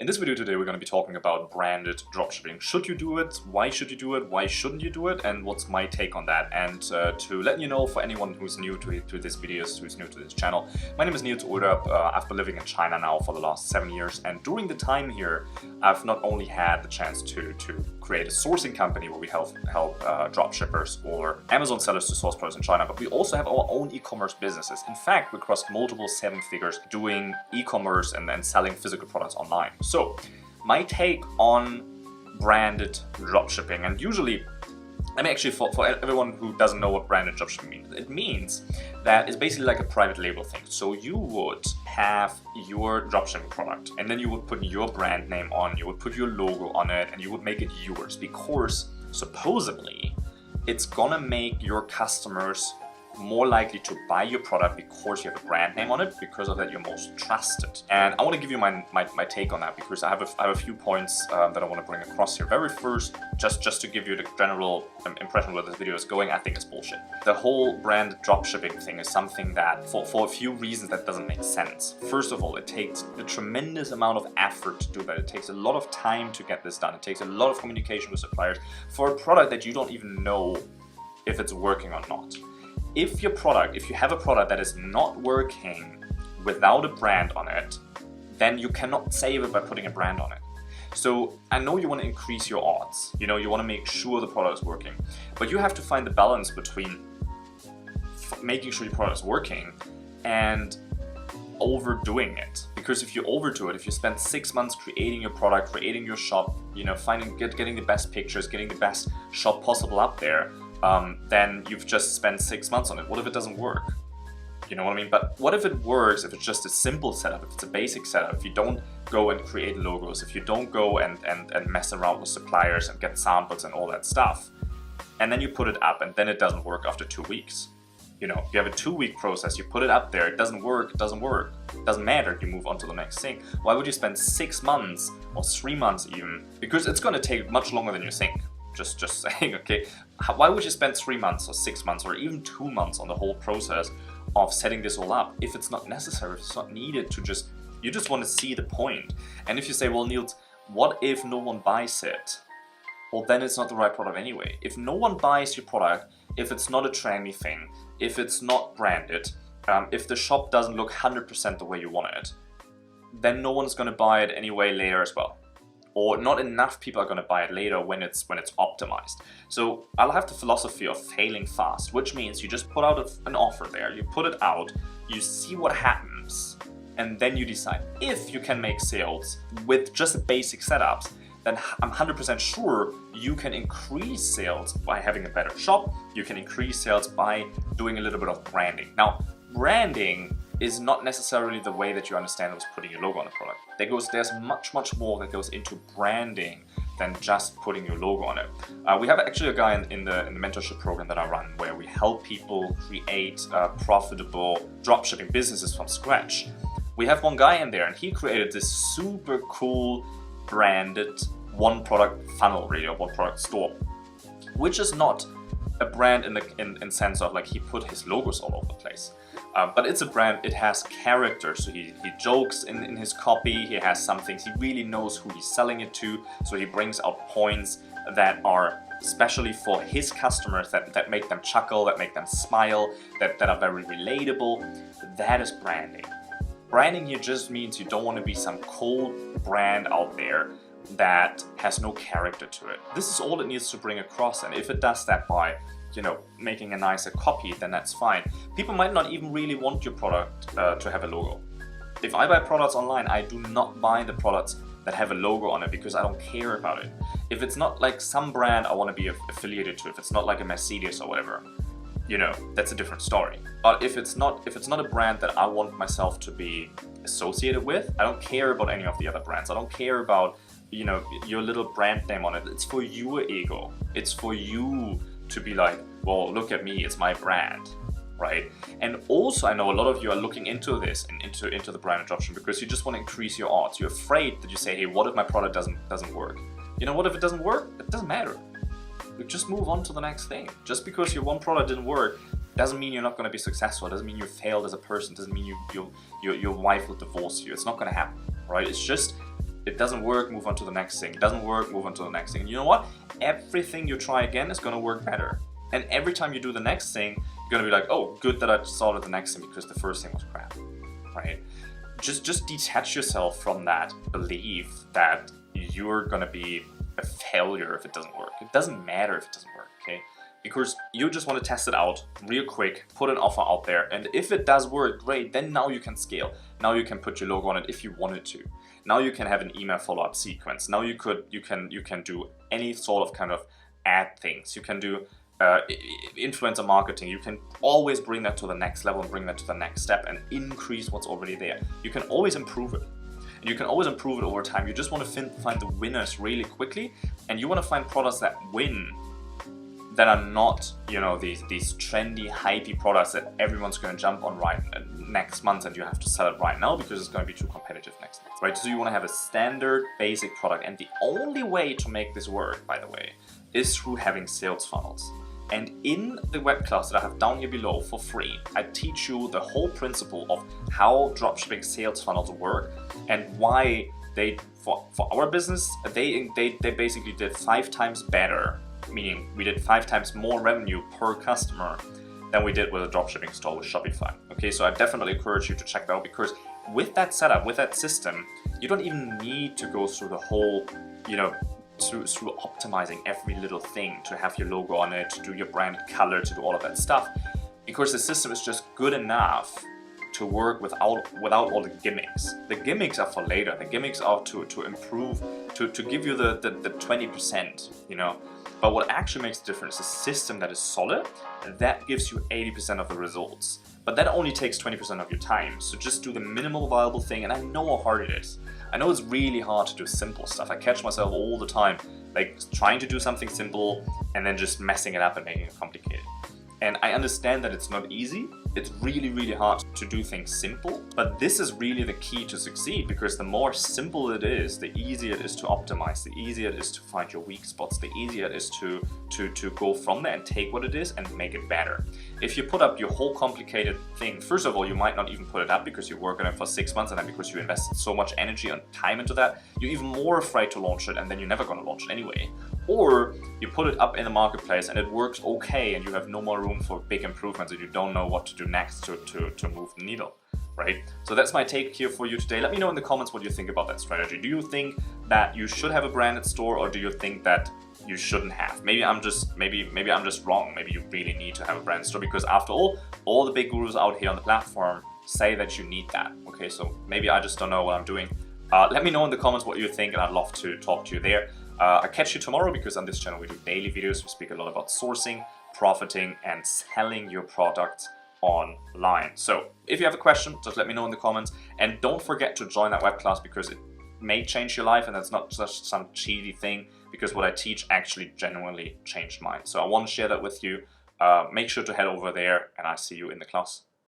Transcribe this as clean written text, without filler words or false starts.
In this video today, we're going to be talking about branded dropshipping. Should you do it? Why should you do it? Why shouldn't you do it? And what's my take on that? And to let you know, for anyone who's new to this videos, who's new to this channel, my name is Niels Ulrup. I've been living in China now for the last 7 years, and during the time here, I've not only had the chance to create a sourcing company where we help dropshippers or Amazon sellers to source products in China, but we also have our own e-commerce businesses. In fact, we crossed multiple 7 figures doing e-commerce and then selling physical products online. So my take on branded dropshipping, and usually, I mean, actually for everyone who doesn't know what branded dropshipping means, it means that it's basically like a private label thing. So you would have your dropshipping product and then you would put your brand name on, you would put your logo on it, and you would make it yours because supposedly it's gonna make your customers more likely to buy your product because you have a brand name on it. Because of that, you're most trusted. And I want to give you my take on that, because I have a few points that I want to bring across here. Very first, just to give you the general impression where this video is going, I think it's bullshit. The whole brand dropshipping thing is something that for a few reasons that doesn't make sense. First of all, it takes a tremendous amount of effort to do that. It takes a lot of time to get this done. It takes a lot of communication with suppliers for a product that you don't even know if it's working or not. If you have a product that is not working without a brand on it, then you cannot save it by putting a brand on it. So I know you want to increase your odds, you want to make sure the product is working, but you have to find the balance between making sure your product is working and overdoing it. Because if you overdo it, if you spend 6 months creating your product, creating your shop, getting the best pictures, getting the best shop possible up there, then you've just spent 6 months on it. What if it doesn't work? You know what I mean? But what if it works, if it's just a simple setup, if it's a basic setup, if you don't go and create logos, if you don't go and mess around with suppliers and get samples and all that stuff, and then you put it up and then it doesn't work after 2 weeks. You have a 2-week process, you put it up there, it doesn't work, it doesn't matter, you move on to the next thing. Why would you spend 6 months or 3 months even? Because it's going to take much longer than you think. Just saying, okay? Why would you spend 3 months or 6 months or even 2 months on the whole process of setting this all up if it's not necessary, if it's not needed you just want to see the point? And if you say, well, Niels, what if no one buys it? Well, then it's not the right product anyway. If no one buys your product, if it's not a trendy thing, if it's not branded, if the shop doesn't look 100% the way you want it, then no one's going to buy it anyway later as well. Or not enough people are going to buy it later when it's optimized. So I'll have the philosophy of failing fast, which means you just put out an offer there, you put it out, you see what happens, and then you decide if you can make sales with just the basic setups. Then I'm 100% sure you can increase sales by having a better shop. You can increase sales by doing a little bit of branding. Now, branding is not necessarily the way that you understand it was putting your logo on the product. There's much more that goes into branding than just putting your logo on it. We have actually a guy in the mentorship program that I run where we help people create profitable dropshipping businesses from scratch. We have one guy in there and he created this super cool branded one product funnel, really, or one product store, which is not a brand in sense of like he put his logos all over the place. But it's a brand, it has character, so he jokes in his copy, he has some things, he really knows who he's selling it to, so he brings out points that are especially for his customers, that make them chuckle, that make them smile, that are very relatable. That is branding. Branding here just means you don't want to be some cold brand out there that has no character to it. This is all it needs to bring across, and if it does that by making a nicer copy, then that's fine. People might not even really want your product to have a logo. If I buy products online, I do not buy the products that have a logo on it because I don't care about it. If it's not like some brand I want to be affiliated to, if it's not like a Mercedes or whatever, that's a different story. But if it's not a brand that I want myself to be associated with, I don't care about any of the other brands. I don't care about your little brand name on it. It's for your ego. It's for you to be like, well, look at me, it's my brand, right? And also, I know a lot of you are looking into this and into the brand adoption because you just want to increase your odds. You're afraid that you say, hey, what if my product doesn't work? What if it doesn't work? It doesn't matter. You just move on to the next thing. Just because your one product didn't work doesn't mean you're not going to be successful. It doesn't mean you failed as a person. It doesn't mean your wife will divorce you. It's not going to happen, right? It's just It doesn't work, move on to the next thing. It doesn't work, move on to the next thing. And you know what? Everything you try again is going to work better. And every time you do the next thing, you're going to be like, oh, good that I started the next thing because the first thing was crap, right? Just detach yourself from that belief that you're going to be a failure if it doesn't work. It doesn't matter if it doesn't work, okay? Because you just want to test it out real quick, put an offer out there, and if it does work, great, then now you can scale. Now you can put your logo on it if you wanted to. Now you can have an email follow-up sequence. Now you can do any sort of kind of ad things. You can do influencer marketing. You can always bring that to the next level and bring that to the next step and increase what's already there. You can always improve it. And you can always improve it over time. You just want to find the winners really quickly, and you want to find products that win, that are not, you know, these trendy, hypey products that everyone's going to jump on right next month, and you have to sell it right now because it's going to be too competitive next month, right? So you want to have a standard, basic product, and the only way to make this work, by the way, is through having sales funnels. And in the web class that I have down here below for free, I teach you the whole principle of how dropshipping sales funnels work and why they, for our business, they basically did 5 times better, meaning we did 5 times more revenue per customer than we did with a dropshipping store with Shopify. Okay, so I definitely encourage you to check that out, because with that setup, with that system, you don't even need to go through the whole, you know, through optimizing every little thing, to have your logo on it, to do your brand color, to do all of that stuff, because the system is just good enough to work without all the gimmicks. The gimmicks are for later. The gimmicks are to improve, to give you the 20%, you know. But what actually makes the difference is a system that is solid, and that gives you 80% of the results. But that only takes 20% of your time. So just do the minimal viable thing, and I know how hard it is. I know it's really hard to do simple stuff. I catch myself all the time, like trying to do something simple and then just messing it up and making it complicated. And I understand that it's not easy. It's really, really hard to do things simple, but this is really the key to succeed, because the more simple it is, the easier it is to optimize, the easier it is to find your weak spots, the easier it is to go from there and take what it is and make it better. If you put up your whole complicated thing, first of all, you might not even put it up because you work on it for 6 months, and then because you invested so much energy and time into that, you're even more afraid to launch it, and then you're never going to launch it anyway. Or you put it up in the marketplace and it works okay, and you have no more room for big improvements, and you don't know what to do next to move the needle, right? So that's my take here for you today. Let me know in the comments what you think about that strategy. Do you think that you should have a branded store, or do you think that you shouldn't have? Maybe I'm just wrong. Maybe you really need to have a branded store, because after all the big gurus out here on the platform say that you need that. Okay, so maybe I just don't know what I'm doing. Let me know in the comments what you think, and I'd love to talk to you there. I'll catch you tomorrow, because on this channel we do daily videos. We speak a lot about sourcing, profiting, and selling your products online. So if you have a question, just let me know in the comments, and don't forget to join that web class, because it may change your life, and that's not just some cheesy thing, because what I teach actually genuinely changed mine. So I want to share that with you. Make sure to head over there, and I'll see you in the class.